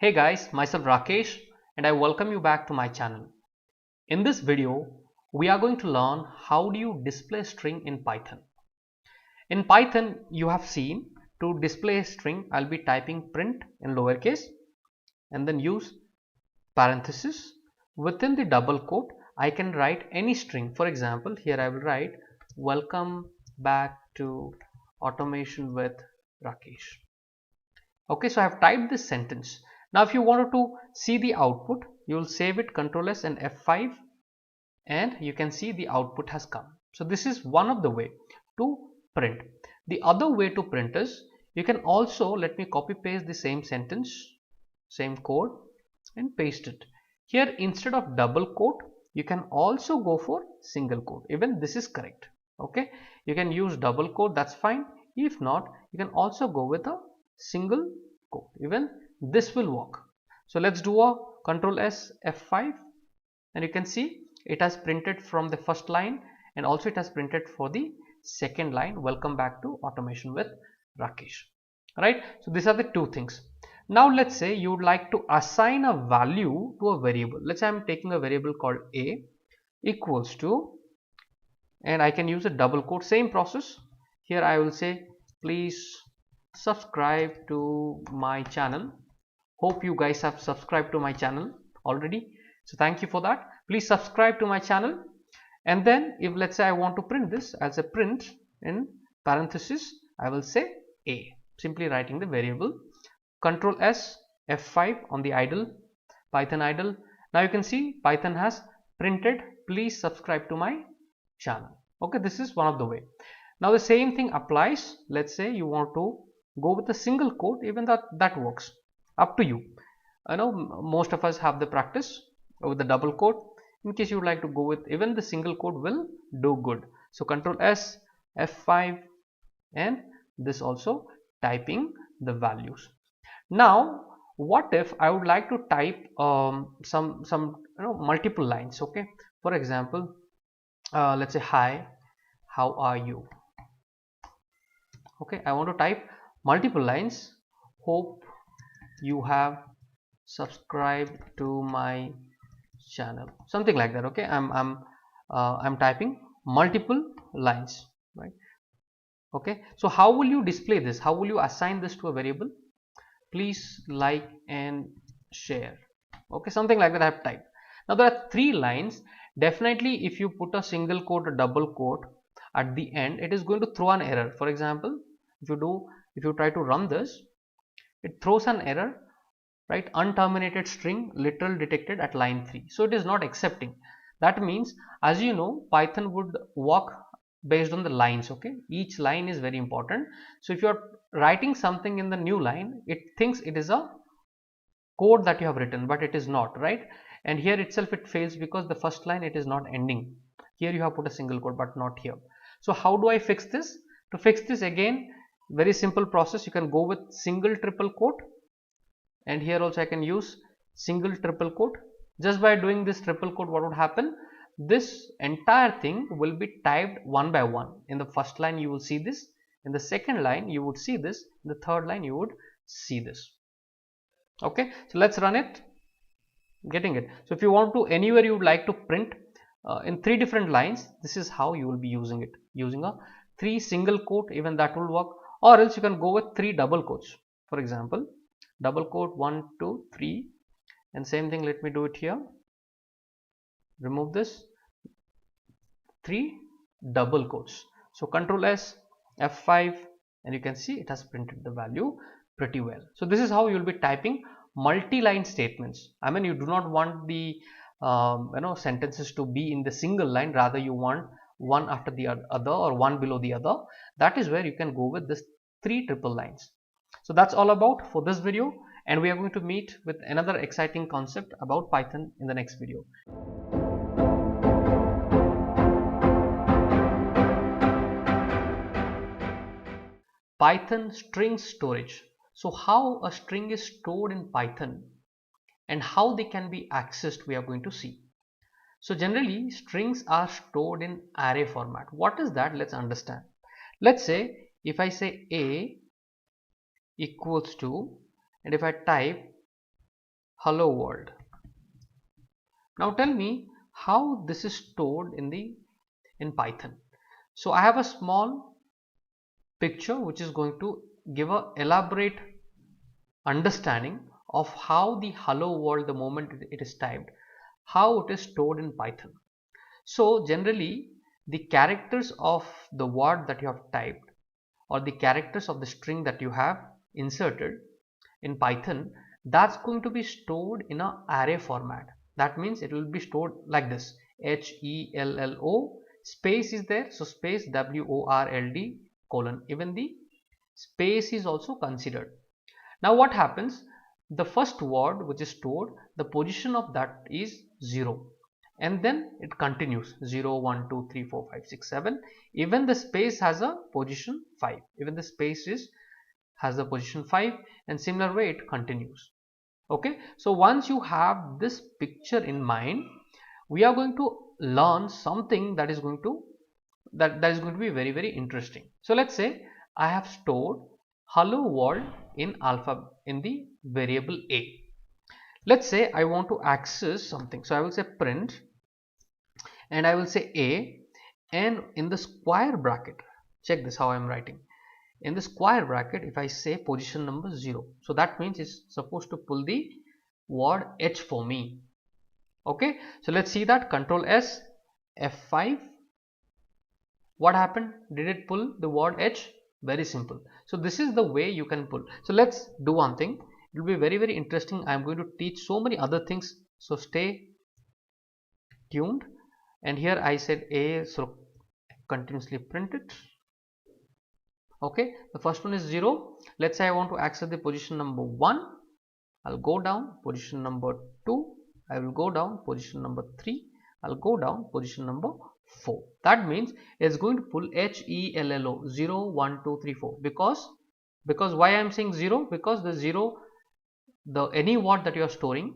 Hey guys, myself Rakesh and I welcome you back to my channel. In this video, we are going to learn how do you display string in Python. In Python, you have seen to display a string, I'll be typing print in lowercase and then use parenthesis. Within the double quote, I can write any string. For example, here I will write welcome back to automation with Rakesh. Okay, so I have typed this sentence. Now if you wanted to see the output, you will save it, Ctrl S and F5, and you can see the output has come. So this is one of the way to print. The other way to print is you can also, let me copy paste the same sentence, same code and paste it. Here instead of double quote, you can also go for single quote. Even this is correct. Okay, you can use double quote, that's fine. If not, you can also go with a single quote. Even this will work. So let's do a Ctrl S F5 and you can see it has printed from the first line and also it has printed for the second line, welcome back to automation with Rakesh. Right, so these are the two things. Now let's say you would like to assign a value to a variable. Let's say I'm taking a variable called a equals to, and I can use a double quote, same process. Here I will say please subscribe to my channel. Hope you guys have subscribed to my channel already, so thank you for that. Please subscribe to my channel. And then if let's say I want to print this as a print in parenthesis, I will say a, simply writing the variable. Ctrl S F5 on the idle, Python idle. Now you can see Python has printed please subscribe to my channel. Okay, this is one of the way. Now the same thing applies. Let's say you want to go with a single quote, even that works, up to you. I know most of us have the practice with the double quote. In case you would like to go with even the single quote will do good. So Ctrl S F5 and this also typing the values. Now what if I would like to type some multiple lines. Okay, for example, let's say hi, how are you. Okay, I want to type multiple lines. Hope you have subscribed to my channel, something like that. Okay, I'm typing multiple lines, right? Okay, so how will you display this? How will you assign this to a variable? Please like and share. Okay, something like that I have typed. Now there are three lines. Definitely if you put a single quote or double quote at the end, it is going to throw an error. For example, if you try to run this, it throws an error, right? Unterminated string literal detected at line 3. So it is not accepting. That means, as you know, Python would work based on the lines. Okay, each line is very important. So if you are writing something in the new line, it thinks it is a code that you have written, but it is not, right? And here itself it fails because the first line it is not ending. Here you have put a single quote but not here. So how do I fix this? To fix this, again, very simple process. You can go with single triple quote, and here also I can use single triple quote. Just by doing this triple quote, what would happen? This entire thing will be typed one by one. In the first line you will see this, in the second line you would see this, in the third line you would see this. Okay, so let's run it. Getting it? So if you want to, anywhere you would like to print in three different lines, this is how you will be using it, using a three single quote, even that will work, or else you can go with three double quotes. For example, double quote 1 2 3, and same thing, let me do it here, remove this, three double quotes. So Control S F5 and you can see it has printed the value pretty well. So this is how you will be typing multi-line statements. I mean, you do not want the sentences to be in the single line, rather you want one after the other or one below the other. That is where you can go with this three triple lines. So that's all about for this video, and we are going to meet with another exciting concept about Python in the next video. Python string storage. So how a string is stored in Python and how they can be accessed, we are going to see. So generally strings are stored in array format. What is that? Let's understand. Let's say if I say a equals to, and if I type hello world. Now tell me how this is stored in Python. So I have a small picture which is going to give a elaborate understanding of how the hello world, the moment it is typed, how it is stored in Python. So generally the characters of the word that you have typed, or the characters of the string that you have inserted in Python, that's going to be stored in an array format. That means it will be stored like this: HELLO, space is there, so space WORLD colon, even the space is also considered. Now what happens? The first word which is stored, the position of that is 0, and then it continues 0, 1, 2, 3, 4, 5, 6, 7. Even the space has a position 5. Even the space has the position 5, and similar way it continues. Okay, so once you have this picture in mind, we are going to learn something that is going to be very, very interesting. So let's say I have stored hello world in the variable a. Let's say I want to access something, so I will say print, and I will say a, and in the square bracket, check this how I am writing. In the square bracket, if I say position number 0, so that means it's supposed to pull the word h for me. Okay, so let's see that. Control S, F5. What happened? Did it pull the word h? Very simple. So this is the way you can pull. So let's do one thing. It will be very, very interesting. I am going to teach so many other things, so stay tuned. And here I said a, so continuously print it. Okay, the first one is 0. Let's say I want to access the position number 1. I'll go down, position number 2. I will go down, position number 3. I'll go down, position number 4. That means it's going to pull HELLO 0, 1, 2, 3, 4. Because why I am saying 0? Because the 0, any word that you are storing,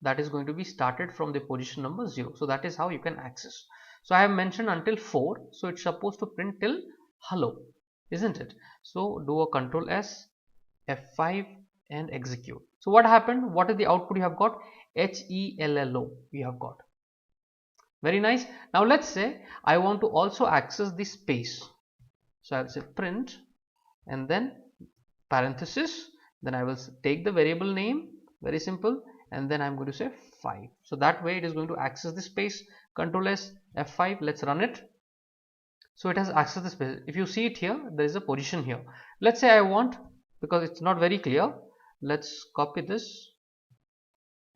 that is going to be started from the position number 0. So that is how you can access. So I have mentioned until 4. So it's supposed to print till hello, isn't it? So do a Control S, F5, and execute. So what happened? What is the output you have got? HELLO you have got. Very nice. Now let's say I want to also access the space. So I will say print, and then parenthesis, then I will take the variable name, very simple, and then I'm going to say 5. So that way it is going to access the space. Control S, F5, let's run it. So it has accessed the space. If you see it here, there is a position here. Let's say I want, because it's not very clear, let's copy this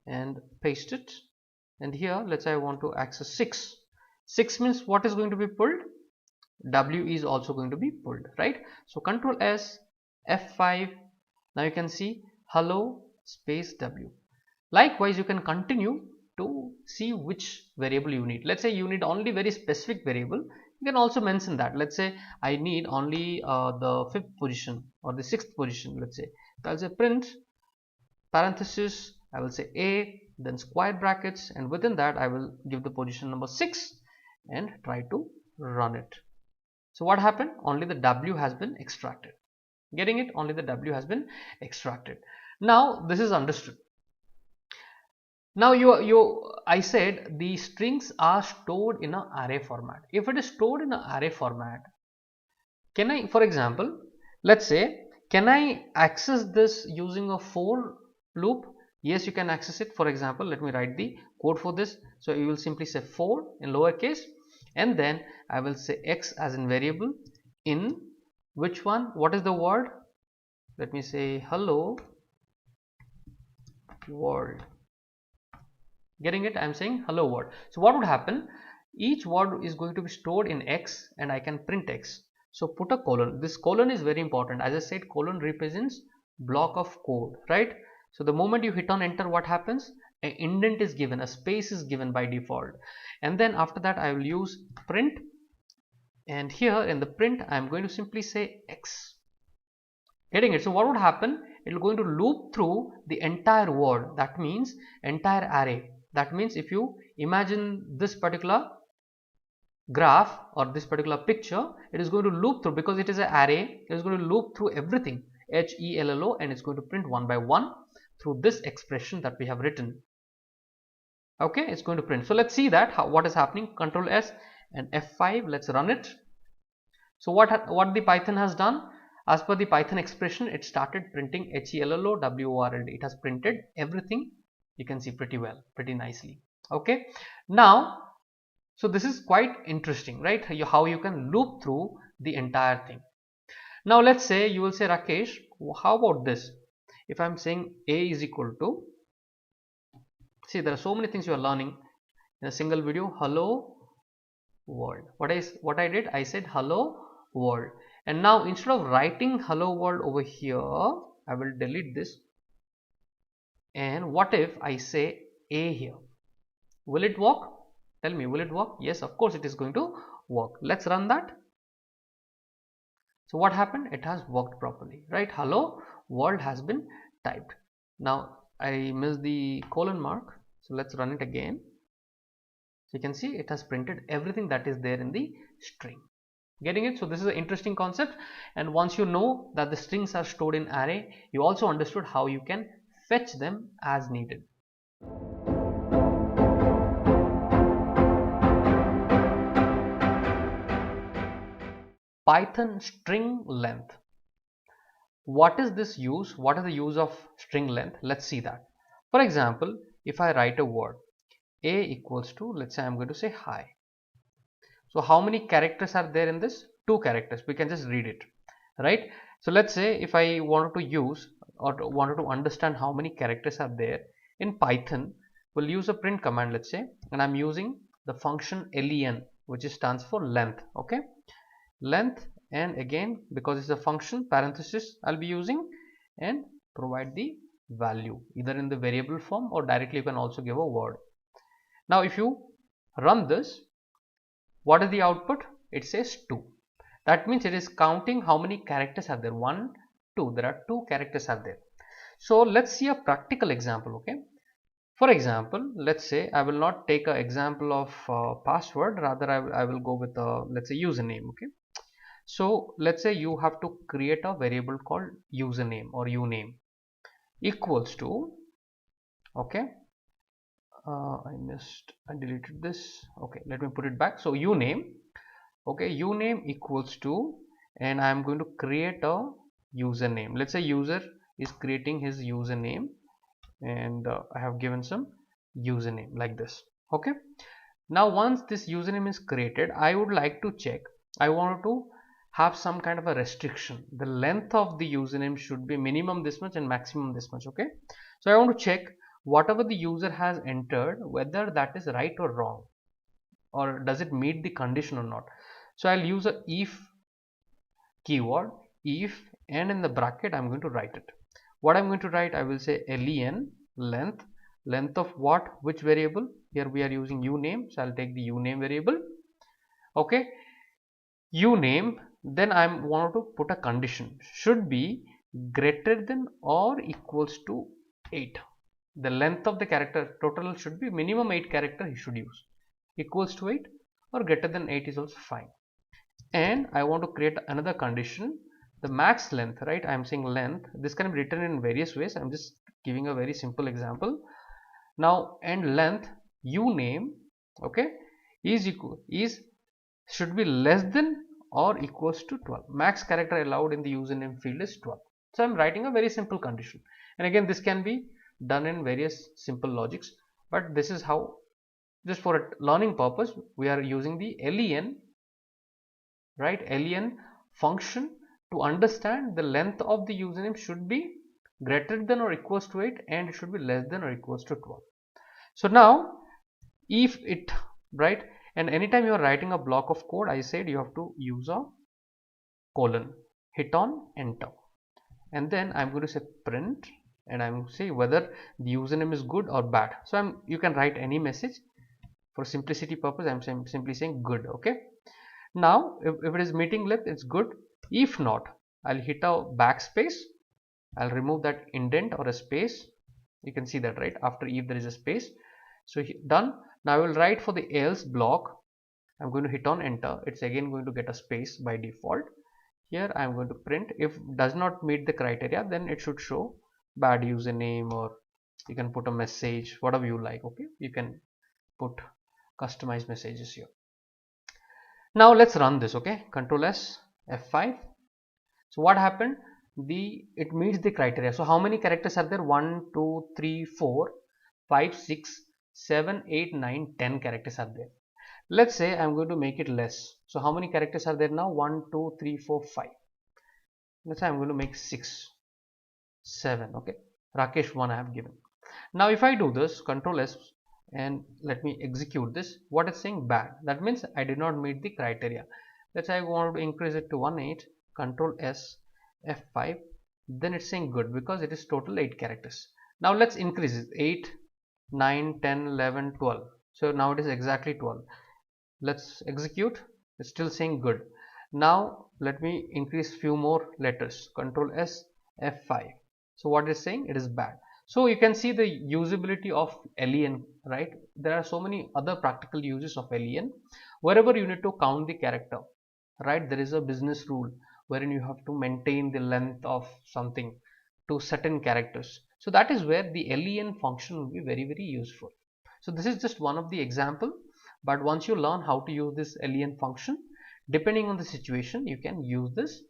and paste it, and here let's say I want to access 6. 6 means what is going to be pulled? W is also going to be pulled, right? So Control S, F5. Now you can see hello space W. Likewise, you can continue to see which variable you need. Let's say you need only very specific variable. You can also mention that. Let's say I need only the 5th position or the 6th position. Let's say so I'll say print, parenthesis, I will say a, then square brackets, and within that I will give the position number 6 and try to run it. So what happened? Only the W has been extracted. Getting it? Only the W has been extracted. Now this is understood. Now I said the strings are stored in an array format. If it is stored in an array format, can I, for example, let's say, can I access this using a for loop? Yes, you can access it. For example, let me write the code for this. So you will simply say for in lowercase, and then I will say x as in variable in which one? What is the word? Let me say hello world. Getting it? I am saying hello world. So what would happen? Each word is going to be stored in x, and I can print x. So put a colon. This colon is very important. As I said, colon represents block of code, right? So the moment you hit on enter, what happens? An indent is given, a space is given by default, and then after that I will use print, and here in the print I am going to simply say x. Getting it? So what would happen? It will going to loop through the entire word. That means entire array. That means if you imagine this particular graph or this particular picture, it is going to loop through, because it is an array, it is going to loop through everything, HELLO, and it's going to print one by one. through this expression that we have written. Okay, it's going to print. So let's see that what is happening. Control S and F5. Let's run it. So what the Python has done, as per the Python expression, it started printing HELLOWORLD. It has printed everything. You can see pretty well, pretty nicely. Okay, now so this is quite interesting, right? How you can loop through the entire thing. Now let's say you will say, Rakesh, how about this? If I'm saying A is equal to, see, there are so many things you are learning in a single video. Hello world. What I did, I said hello world, and now instead of writing hello world over here, I will delete this. And what if I say A here? Will it work? Tell me, will it work? Yes, of course it is going to work. Let's run that. So what happened? It has worked properly, right? Hello world has been typed. Now I missed the colon mark, so let's run it again. So you can see it has printed everything that is there in the string. Getting it? So this is an interesting concept, and once you know that the strings are stored in array, you also understood how you can fetch them as needed. Python string length. What is this use? What is the use of string length? Let's see that. For example, if I write a word A equals to, let's say I'm going to say hi. So how many characters are there in this? 2 characters. We can just read it, right? So let's say if I wanted to use or wanted to understand how many characters are there in Python, we'll use a print command, let's say, and I'm using the function len, which stands for length. Okay, length, and again because it's a function, parenthesis I'll be using, and provide the value either in the variable form or directly you can also give a word. Now if you run this, what is the output? It says 2. That means it is counting how many characters are there. 1, 2. There are 2 characters are there. So let's see a practical example. Okay. For example, let's say I will not take an example of password. Rather, I will go with let's say username. Okay. So let's say you have to create a variable called username or uname equals to. Okay. I deleted this. Okay, let me put it back. So uname, okay, uname equals to, and I am going to create a username. Let's say user is creating his username, and I have given some username like this. Okay, now once this username is created, I would like to check, I want to have some kind of a restriction. The length of the username should be minimum this much and maximum this much. Okay, so I want to check whatever the user has entered, whether that is right or wrong, or does it meet the condition or not. So I'll use a if keyword, if, and in the bracket I'm going to write it. What I'm going to write, I will say len length. Length of what? Which variable? Here we are using uname, so I'll take the uname variable. Okay, uname, then I want to put a condition, should be greater than or equals to 8. The length of the character total should be minimum 8 character he should use, equals to 8 or greater than 8 is also fine. And I want to create another condition, the max length, right? I am saying length, this can be written in various ways. I'm just giving a very simple example now. And length uname, okay, is should be less than or equals to 12. Max character allowed in the username field is 12. So I'm writing a very simple condition, and again this can be done in various simple logics, but this is how, just for a learning purpose, we are using the len, right? Len function to understand the length of the username should be greater than or equals to 8 and it should be less than or equals to 12. So now if it, right, and anytime you are writing a block of code, I said you have to use a colon, hit on enter, and then I'm going to say print, and I'm going to say whether the username is good or bad. So you can write any message. For simplicity purpose, I'm simply saying good. Okay, now if it is meeting length, it's good. If not, I'll hit a backspace, I'll remove that indent or a space. You can see that, right? After if there is a space, so done. Now I will write for the else block. I'm going to hit on enter. It's again going to get a space by default. Here I am going to print. If does not meet the criteria, then it should show bad username, or you can put a message, whatever you like. Okay, you can put customized messages here. Now let's run this. Okay, Control S, F5. So what happened? It meets the criteria. So how many characters are there? 1, 2, 3, 4, 5, 6, 7, 8, 9, 10 characters are there. Let's say I'm going to make it less. So how many characters are there now? 1, 2, 3, 4, 5. Let's say I'm going to make 6, 7. Okay, Rakesh 1 I have given. Now if I do this, Control S, and let me execute this, what it's saying? Bad. That means I did not meet the criteria. Let's say I want to increase it to 18. Control S, F5. Then it's saying good because it is total 8 characters. Now let's increase it. 8, 9, 10, 11, 12. So now it is exactly 12. Let's execute. It's still saying good. Now let me increase few more letters. Control S, F5. So what is saying? It is bad. So you can see the usability of len, right? There are so many other practical uses of len. Wherever you need to count the character, right? There is a business rule wherein you have to maintain the length of something to certain characters. So that is where the len function will be very useful. So this is just one of the example, but once you learn how to use this len function, depending on the situation, you can use this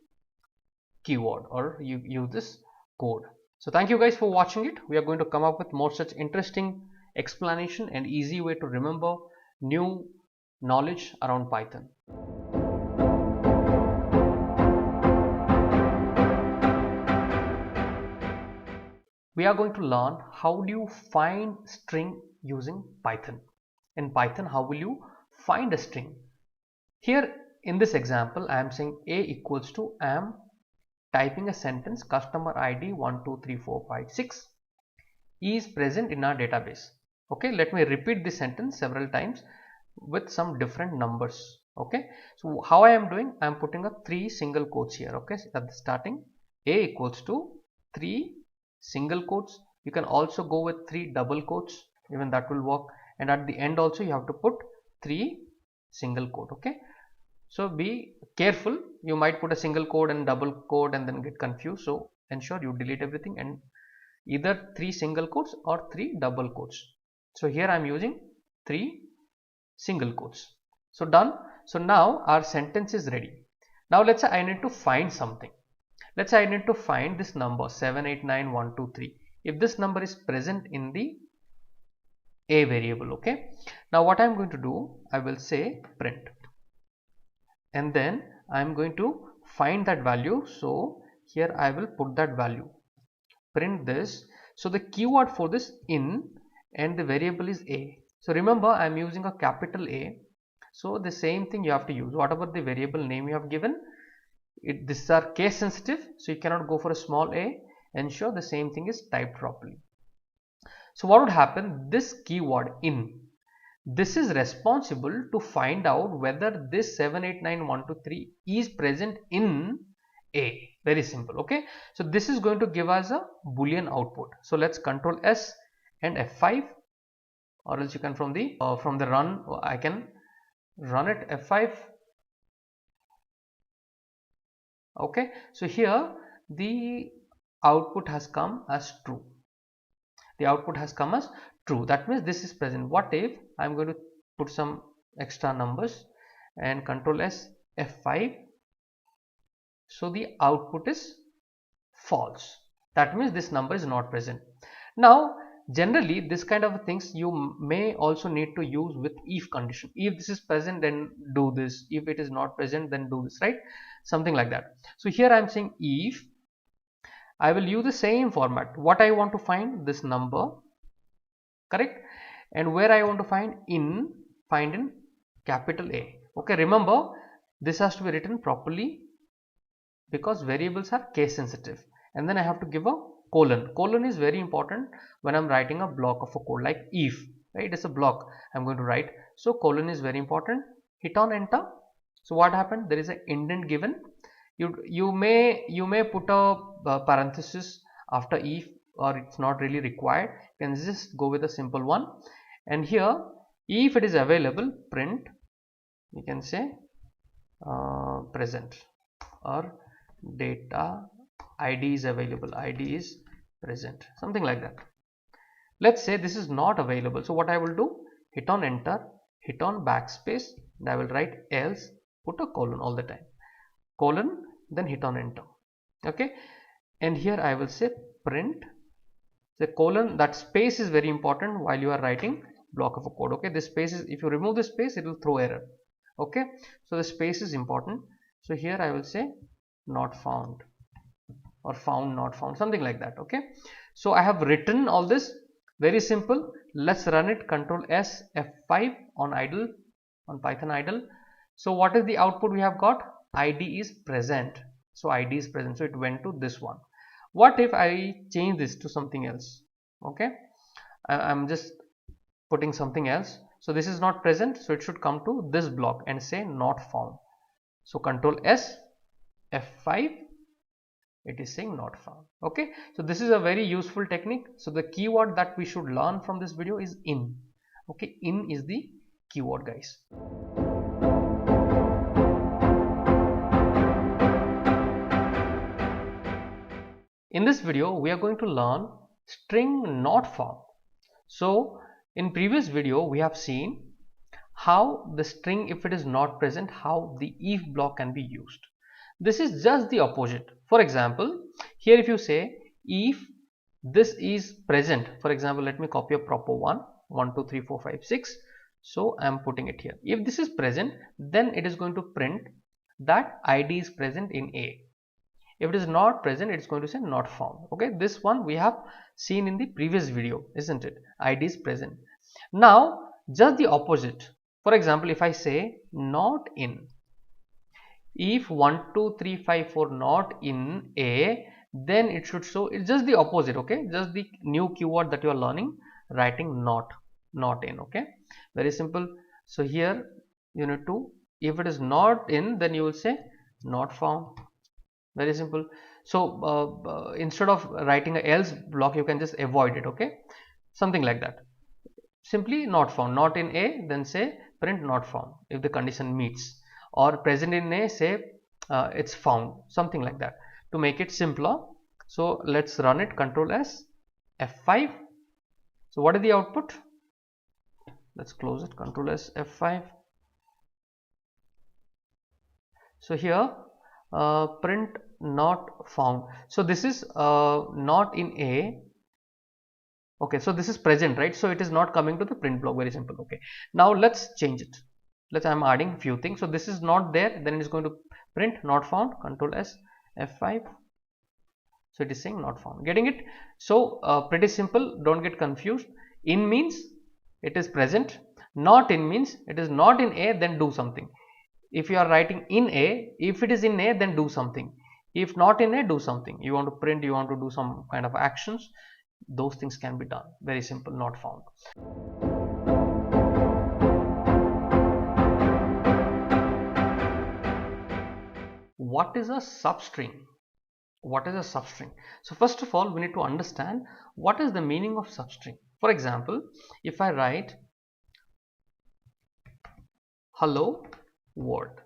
keyword or you use this code. So thank you guys for watching it. We are going to come up with more such interesting explanation and easy way to remember new knowledge around Python. We are going to learn how do you find string using Python. In Python, how will you find a string? Here in this example, I am saying a equals to, I am typing a sentence, customer ID 1, 2, 3, 4, 5, 6 is present in our database. Okay, let me repeat this sentence several times with some different numbers. Okay, so how I am doing, I am putting up 3 single quotes here. Okay, so at the starting, a equals to 3 single quotes. You can also go with 3 double quotes, even that will work. And at the end also you have to put 3 single quote. Okay, so be careful, you might put a single quote and double quote and then get confused. So ensure you delete everything and either 3 single quotes or 3 double quotes. So here I am using 3 single quotes. So done. So now our sentence is ready. Now let's say I need to find something. Let's say I need to find this number 789123. If this number is present in the a variable, okay. Now what I'm going to do, I will say print, and then I'm going to find that value. So here I will put that value, print this. So the keyword for this in and the variable is a. So remember, I'm using a capital A. So the same thing you have to use, whatever the variable name you have given, these are case sensitive, so you cannot go for a small a. Ensure the same thing is typed properly. So what would happen, this keyword in, this is responsible to find out whether this 789123 is present in a. Very simple. Okay, so this is going to give us a boolean output. So let's Control S and F5, or else you can from the run, I can run it, F5. Okay, so here the output has come as true. The output has come as true. That means this is present. What if I'm going to put some extra numbers and Control S, F5? So the output is false. That means this number is not present. Now generally this kind of things you may also need to use with if condition. If this is present, then do this. If it is not present, then do this, right? Something like that. So here I am saying if, I will use the same format. What I want to find, this number, correct, and where I want to find in, find in capital A. Okay, remember this has to be written properly because variables are case sensitive, and then I have to give a colon. Colon is very important when I'm writing a block of a code, like if, right? It's a block I'm going to write, so colon is very important. Hit on enter. So what happened, there is an indent given. You may put a parenthesis after if, or it's not really required. You can just go with a simple one, and here if it is available, print, you can say present, or data ID is available, ID is present, something like that. Let's say this is not available. So what I will do, hit on enter, hit on backspace, and I will write else, put a colon all the time, colon, then hit on enter. Okay, and here I will say print the colon. That space is very important while you are writing block of a code. Okay, this space is, if you remove the space, it will throw error. Okay, so the space is important. So here I will say not found or found not found, something like that. Okay, so I have written all this, very simple. Let's run it. Control S F5 on idle, on Python idle. So what is the output we have got? ID is present. So ID is present, so it went to this one. What if I change this to something else? Okay, I'm just putting something else. So this is not present, so it should come to this block and say not found. So Control S F5, it is saying not found. Okay, so this is a very useful technique. So the keyword that we should learn from this video is in. Okay, in is the keyword, guys. In this video we are going to learn string not found. So in previous video we have seen how the string, if it is not present, how the if block can be used. This is just the opposite. For example, here if you say if this is present, for example, let me copy a proper 1, 1 2 3 4 5 6. So I am putting it here. If this is present, then it is going to print that ID is present in A. If it is not present, it's going to say not found. Okay, this one we have seen in the previous video, isn't it? ID is present. Now just the opposite. For example, if I say not in, if 1 2 3 5 4 not in A, then it should show, it's just the opposite. Okay, just the new keyword that you are learning, writing not in. Okay, very simple. So here you need to, if it is not in, then you will say not found. Very simple. So instead of writing a else block, you can just avoid it. Okay, something like that. Simply not found, not in A, then say print not found if the condition meets, or present in A, say it's found, something like that, to make it simpler. So let's run it. Control S F5. So what is the output? Let's close it. Control S F5. So here print not found. So this is not in A. Okay, so this is present, right? So it is not coming to the print block. Very simple. Okay, now let's change it. I'm adding few things. So this is not there, then it is going to print not found. Control S F5. So it is saying not found. Getting it? So pretty simple, don't get confused. In means it is present, not in means it is not in A, then do something. If you are writing in A, if it is in A, then do something. If not in A, do something. You want to print, you want to do some kind of actions, those things can be done. Very simple, not found. What is a substring? What is a substring? So first of all, we need to understand what is the meaning of substring. For example, if I write hello world,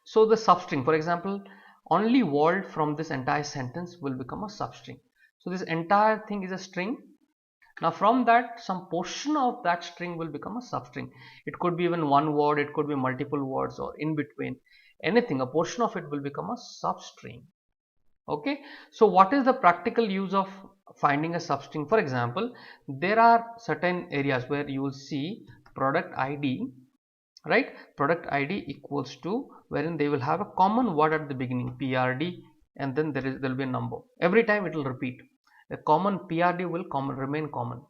so the substring, for example, only world from this entire sentence will become a substring. So this entire thing is a string. Now from that, some portion of that string will become a substring. It could be even one word, it could be multiple words, or in between, anything, a portion of it will become a substring. Okay, so what is the practical use of finding a substring? For example, there are certain areas where you will see product ID, right? Product ID equals to, wherein they will have a common word at the beginning, PRD, and then there will be a number. Every time it will repeat. A common PRD will remain common,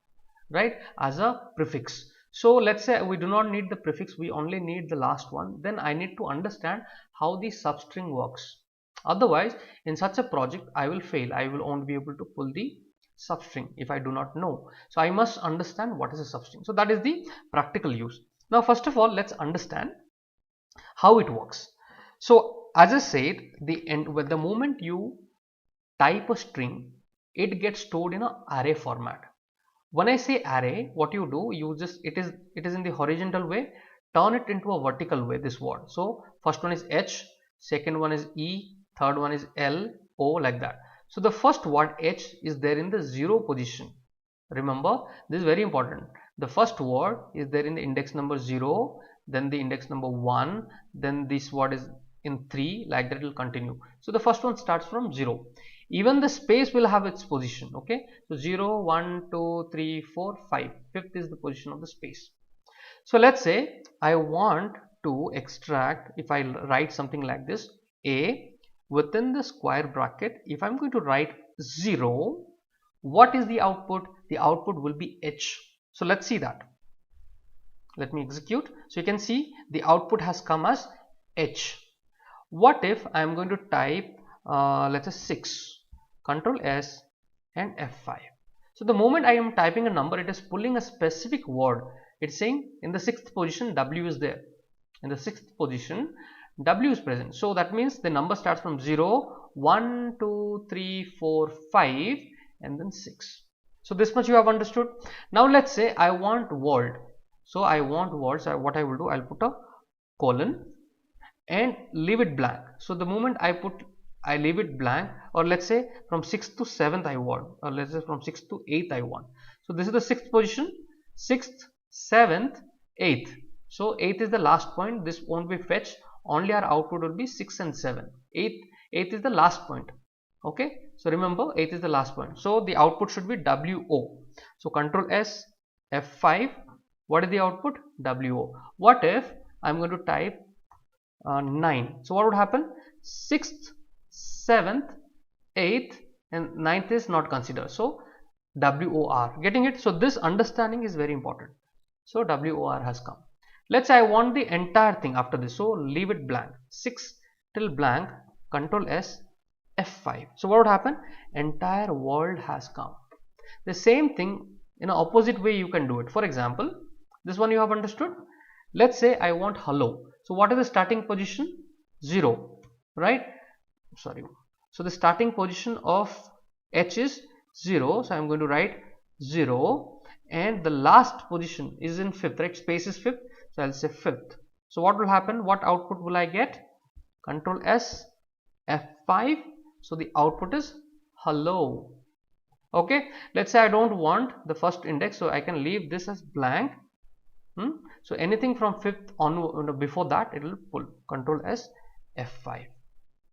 right, as a prefix. So let's say we do not need the prefix, we only need the last one. Then I need to understand how the substring works. Otherwise, in such a project, I will fail. I will only be able to pull the substring if I do not know. So I must understand what is a substring. So that is the practical use. Now, first of all, let's understand how it works. So as I said, the moment you type a string, it gets stored in an array format. When I say array, what you do, you just, it is in the horizontal way, turn it into a vertical way, this word. So first one is H, second one is E, third one is L, O, like that. So the first word H is there in the 0 position. Remember, this is very important. The first word is there in the index number 0, then the index number 1, then this word is in 3, like that it will continue. So the first one starts from 0. Even the space will have its position. Okay, so 0, 1, 2, 3, 4, 5. Fifth is the position of the space. So let's say I want to extract, if I write something like this, A within the square bracket, if I'm going to write 0, what is the output? The output will be H. So let's see that. Let me execute. So you can see the output has come as H. What if I am going to type let's say 6, Control S and F5. So the moment I am typing a number, it is pulling a specific word. It's saying in the 6th position W is there. In the 6th position W is present. So that means the number starts from 0, 1, 2, 3, 4, 5 and then 6. So this much you have understood. Now let's say I want world. So I want world. So what I will do, I'll put a colon and leave it blank. So the moment I leave it blank, or let's say from 6th to 7th I want, or let's say from 6th to 8th I want. So this is the 6th position, 6th, 7th, 8th. So 8th is the last point. This won't be fetched. Only our output will be 6 and 7. 8th is the last point. Okay, so remember 8th is the last point. So the output should be WO. So Control S, F5. What is the output? WO. What if I'm going to type 9? So what would happen? 6th, 7th, 8th and 9th is not considered. So WOR. Getting it? So this understanding is very important. So WOR has come. Let's say I want the entire thing after this. So leave it blank. 6 till blank. Control S, F5. So what would happen? Entire world has come. The same thing in an opposite way you can do it. For example, this one you have understood. Let's say I want hello. So what is the starting position? 0, right? Sorry. So the starting position of H is 0. So I'm going to write 0 and the last position is in 5th, right? Space is 5th. So I'll say 5th. So what will happen? What output will I get? Control S, F5. So the output is hello. Okay. Let's say I don't want the first index. So I can leave this as blank. So anything from 5th on before that it will pull. Control S, F5.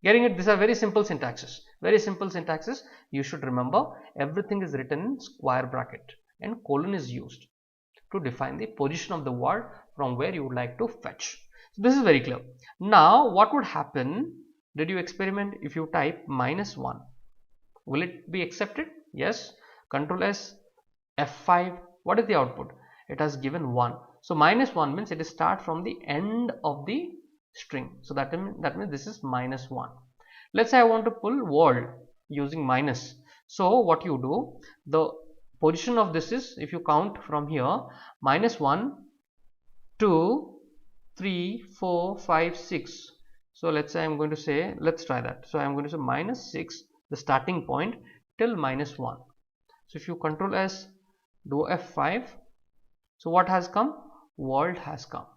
Getting it? These are very simple syntaxes. Very simple syntaxes. You should remember everything is written in square bracket and colon is used to define the position of the word from where you would like to fetch. So this is very clear. Now what would happen? Did you experiment if you type -1? Will it be accepted? Yes. Control S, F5. What is the output? It has given 1. So -1 means it is start from the end of the string. So that means this is -1. Let's say I want to pull world using minus. So what you do, the position of this is, if you count from here, -1, 2, 3, 4, 5, 6. So let's say I'm going to say, let's try that. So I'm going to say -6, the starting point, till -1. So if you Control S, do F5. So what has come? World has come.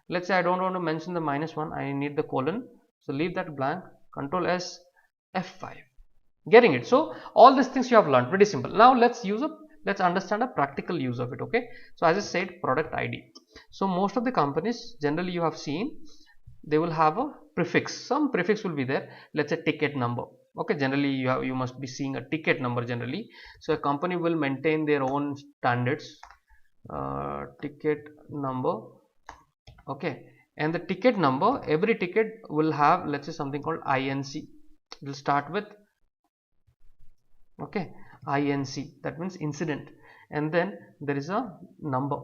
Let's say I don't want to mention the -1. I need the colon. So leave that blank. Control S, F5. Getting it? So all these things you have learned. Pretty simple. Now let's understand a practical use of it. Okay. So as I said, product ID. So most of the companies, generally you have seen, they will have a prefix. Some prefix will be there. Let's say ticket number. Okay. Generally you must be seeing a ticket number generally. So a company will maintain their own standards. Ticket number. Okay, and the ticket number, every ticket will have, let's say, something called INC. It will start with, okay, INC, that means incident, and then there is a number.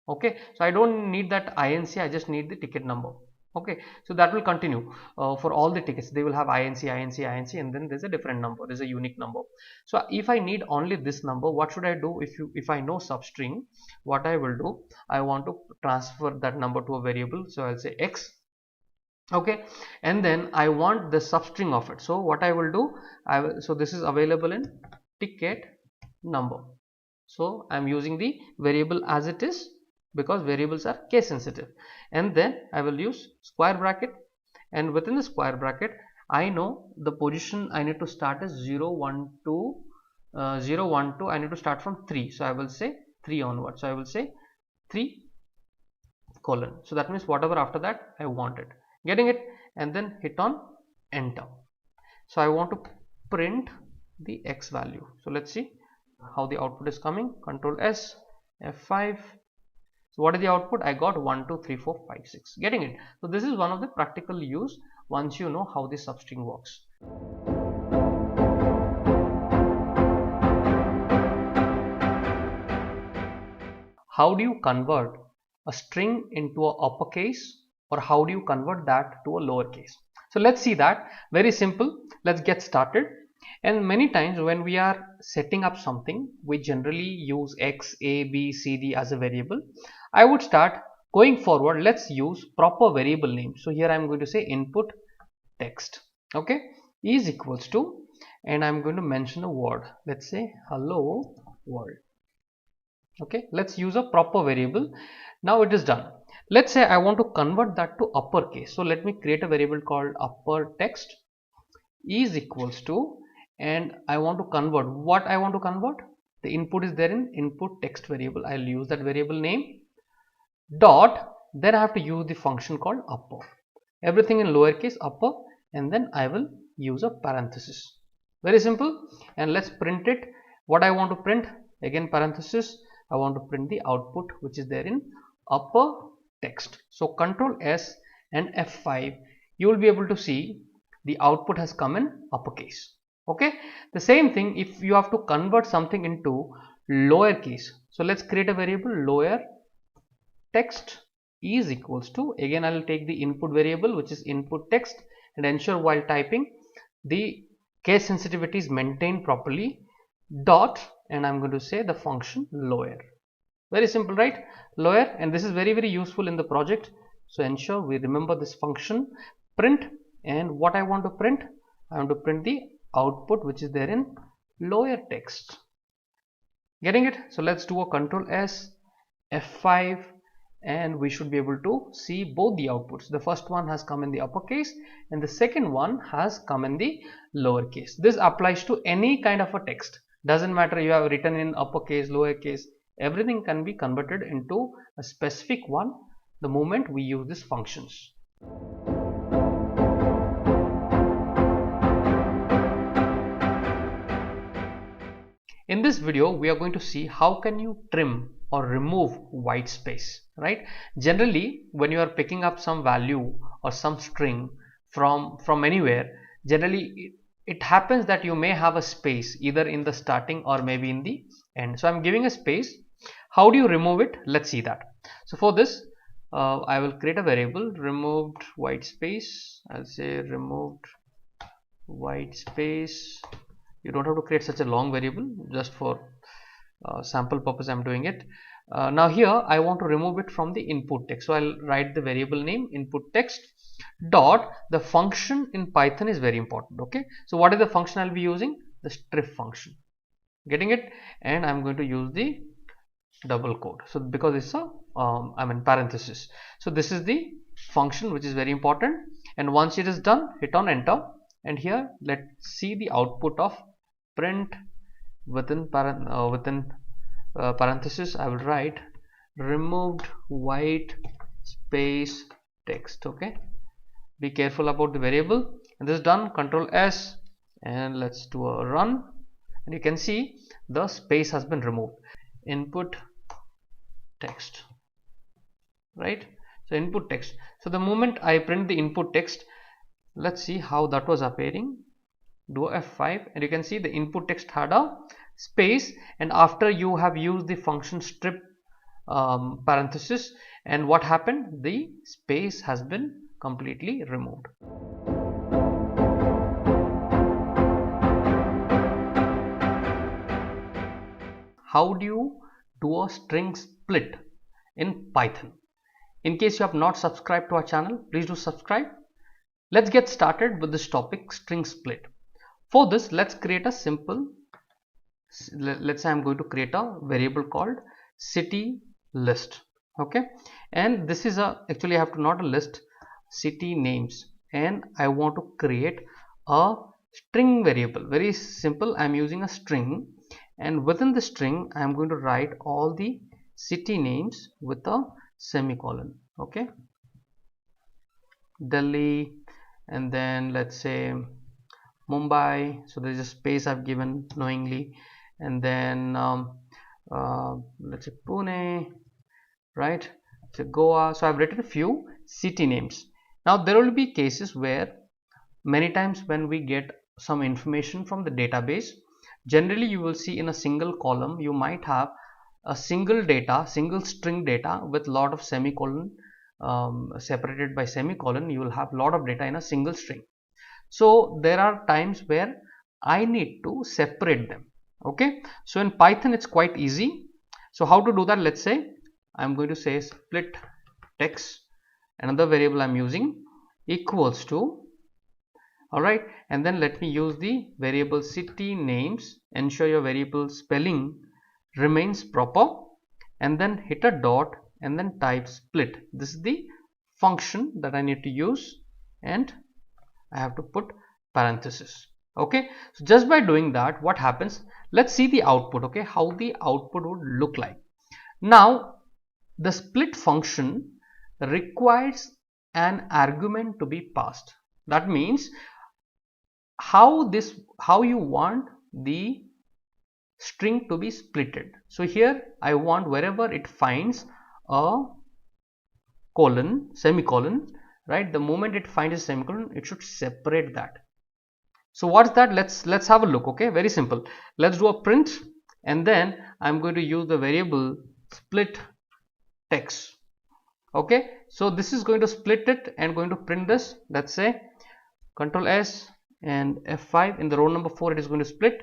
Okay, so I don't need that INC, I just need the ticket number. Okay, so that will continue for all the tickets. They will have INC, INC, and then there's a different number, there's a unique number. So if I need only this number, what should I do? If I know substring, what I will do, I want to transfer that number to a variable. So I'll say X. Okay, and then I want the substring of it. So what I will do, so this is available in ticket number. So I'm using the variable as it is, because variables are case sensitive, and then I will use square bracket, and within the square bracket I know the position I need to start is 0 1 2 0 1 2. I need to start from 3, so I will say 3 onwards. So I will say 3 colon. So that means whatever after that I want it. Getting it? And then hit on enter. So I want to print the x value. So let's see how the output is coming. Control S, F5. So what is the output? I got 1 2 3 4 5 6. Getting it? So this is one of the practical use once you know how the substring works. How do you convert a string into a uppercase, or how do you convert that to a lowercase? So let's see that. Very simple. Let's get started. And many times when we are setting up something, we generally use x, a, b, c, d as a variable. I would start going forward. Let's use proper variable name. So here I'm going to say input text, okay, is equals to, and I'm going to mention a word. Let's say hello world. Okay, let's use a proper variable. Now it is done. Let's say I want to convert that to uppercase. So let me create a variable called upper text is equals to, and I want to convert what I want to convert. The input is there in input text variable. I'll use that variable name dot, then I have to use the function called upper. Everything in lowercase upper, and then I will use a parenthesis. Very simple. And let's print it. What I want to print, again parenthesis, I want to print the output which is there in upper text. So Control S and F5, you will be able to see the output has come in uppercase. Okay, the same thing if you have to convert something into lowercase. So let's create a variable lower text is equals to, again I will take the input variable which is input text and ensure while typing the case sensitivity is maintained properly, dot, and I'm going to say the function lower. Very simple, right? Lower, and this is very useful in the project, so ensure we remember this function. Print, and what I want to print, I want to print the output which is there in lower text. Getting it? So let's do a Control S, F5, and we should be able to see both the outputs. The first one has come in the uppercase and the second one has come in the lowercase. This applies to any kind of a text. Doesn't matter you have written in uppercase, lowercase, everything can be converted into a specific one the moment we use these functions. In this video, we are going to see how can you trim or remove white space, right? Generally, when you are picking up some value or some string from anywhere, generally it happens that you may have a space either in the starting or maybe in the end. So I'm giving a space. How do you remove it? Let's see that. So for this, I will create a variable removed white space. I'll say removed white space. You don't have to create such a long variable, just for sample purpose I'm doing it. Now here I want to remove it from the input text, so I'll write the variable name input text dot, the function in Python is very important. Okay, so what is the function I'll be using? The strip function. Getting it? And I'm going to use the double quote, so because it's a parenthesis. So this is the function which is very important, and once it is done, hit on enter, and here let's see the output of print within parenthesis. I will write removed white space text. Okay, be careful about the variable, and this is done. Control S, and let's do a run, and you can see the space has been removed. Input text, right? So input text. So the moment I print the input text, let's see how that was appearing. Do F5, and you can see the input text had a space, and after you have used the function strip parenthesis, and what happened, the space has been completely removed. How do you do a string split in Python? In case you have not subscribed to our channel, please do subscribe. Let's get started with this topic, string split. For this, let's create a simple, let's say I'm going to create a variable called city list. Okay, and this is actually I have to not a list, city names, and I want to create a string variable. Very simple. I'm using a string, and within the string I'm going to write all the city names with a semicolon. Okay, Delhi, and then let's say Mumbai. So there's a space I've given knowingly, and then let's say Pune, right? So Goa. So I've written a few city names. Now there will be cases where many times when we get some information from the database, generally you will see in a single column you might have a single string data with lot of semicolon, separated by semicolon. You will have lot of data in a single string. So there are times where I need to separate them. Okay, so in Python it's quite easy. So how to do that? Let's say I'm going to say split text, another variable I'm using, equals to, alright, and then let me use the variable city names. Ensure your variable spelling remains proper, and then hit a dot and then type split. This is the function that I need to use, and I have to put parenthesis. Okay, so just by doing that, what happens? Let's see the output. Okay, how the output would look like. Now the split function requires an argument to be passed. That means how you want the string to be splitted. So here I want wherever it finds a colon, semicolon, right? The moment it finds a semicolon, it should separate that. So what's that? Let's have a look. Okay, very simple. Let's do a print, and then I'm going to use the variable split text. Okay, so this is going to split it and going to print this. Let's say Control S and F5. In the row number 4 it is going to split.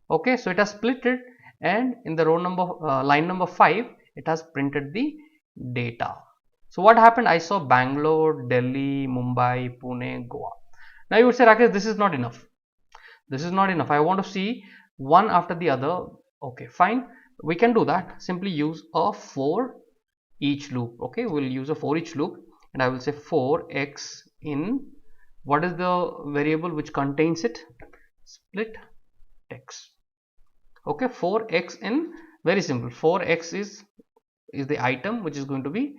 Okay, so it has split it, and in the row number line number 5 it has printed the data. So what happened? I saw Bangalore, Delhi, Mumbai, Pune, Goa. Now you would say, Rakesh, this is not enough. This is not enough. I want to see one after the other. Okay, fine. We can do that. Simply use a for each loop. Okay, we'll use a for each loop, and I will say for x in, what is the variable which contains it? Split text. Okay, for x in, very simple. For x is the item which is going to be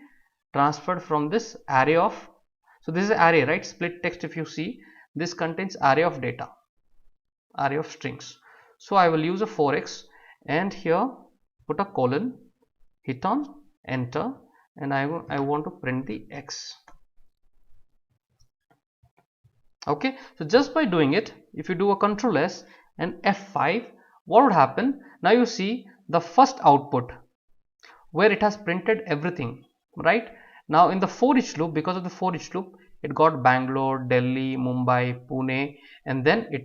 transferred from this array of, so this is an array, right? Split text, if you see, this contains array of data, array of strings. So I will use a for x, and here put a colon, hit on enter, and I want to print the x. Okay, so just by doing it, if you do a Control S and F5, what would happen? Now you see the first output where it has printed everything, right? Now in the for each loop, because of the for each loop, it got Bangalore, Delhi, Mumbai, Pune, and then it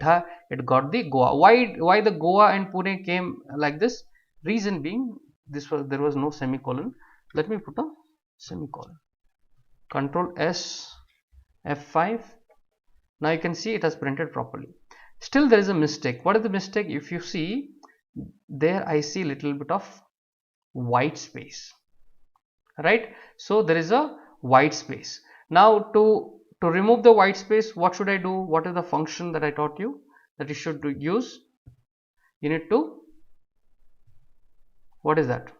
got the Goa. Why the Goa and Pune came like this? Reason being, there was no semicolon. Let me put a semicolon. Control S, F5. Now you can see it has printed properly. Still there is a mistake. What is the mistake? If you see there, I see a little bit of white space, right? So there is a white space. Now to remove the white space, what should I do? What is the function that I taught you that you should use? You need to, what is that?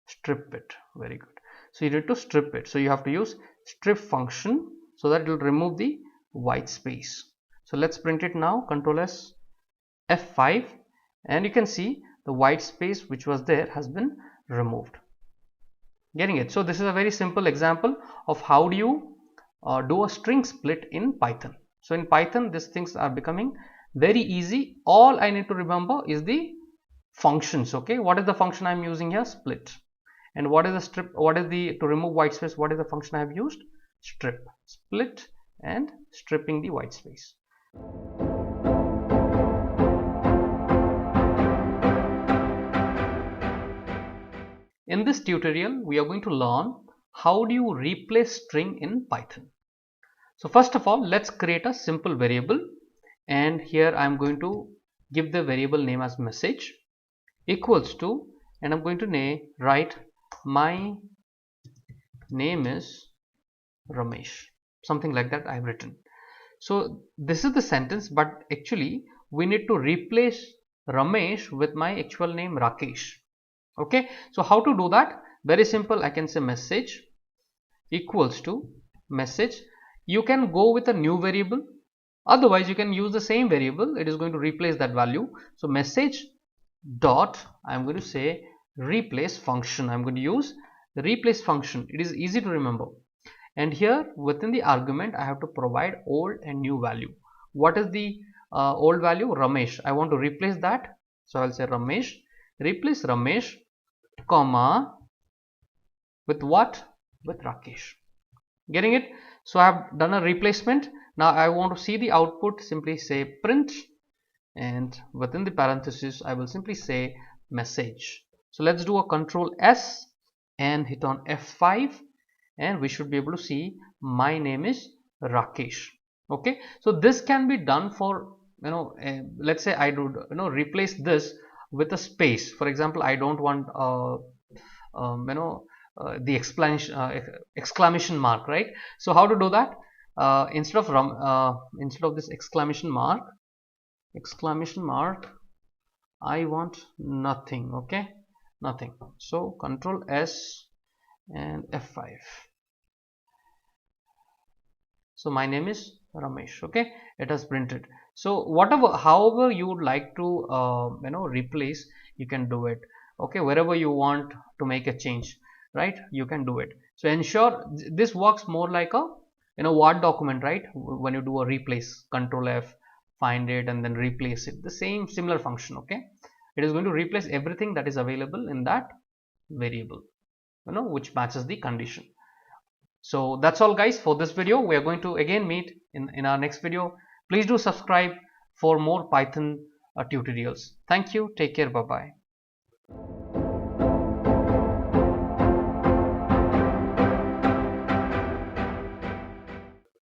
Strip it. Very good. So you need to strip it. So you have to use strip function so that it will remove the white space. So let's print it now. Control S, F5, and you can see the white space which was there has been removed. Getting it? So this is a very simple example of how do you do a string split in Python. So in Python, these things are becoming very easy. All I need to remember is the functions. Okay, what is the function I'm using here? Split. And what is the strip? What is the, to remove white space, what is the function I have used? Strip. Split and stripping the white space. In this tutorial, we are going to learn how do you replace string in Python. So first of all, let's create a simple variable, and here I'm going to give the variable name as message equals to, and I'm going to write my name is Ramesh, something like that I've written. So this is the sentence, but actually we need to replace Ramesh with my actual name Rakesh. Okay, so how to do that? Very simple. I can say message equals to message. You can go with a new variable, otherwise you can use the same variable. It is going to replace that value. So message dot, I'm going to say replace function. I'm going to use the replace function. It is easy to remember. And here within the argument I have to provide old and new value. What is the old value? Ramesh. I want to replace that, so I'll say Ramesh, replace Ramesh comma with what? With Rakesh. Getting it? So I have done a replacement. Now I want to see the output. Simply say print, and within the parenthesis I will simply say message. So let's do a control S and hit on F5, and we should be able to see my name is Rakesh. Okay, so this can be done for, let's say I do replace this with a space. For example, I don't want the exclamation mark, right? So how to do that? Instead of this exclamation mark, I want nothing. Okay, nothing. So control S and F5. So my name is Ramesh. Okay, it has printed. So however you would like to replace, you can do it. Okay, wherever you want to make a change, right, you can do it. So ensure this works more like a Word document, right? When you do a replace, control F, find it and then replace it, the same similar function. Okay, it is going to replace everything that is available in that variable, which matches the condition. So that's all guys for this video. We are going to again meet in our next video. Please do subscribe for more Python tutorials. Thank you. Take care. Bye bye.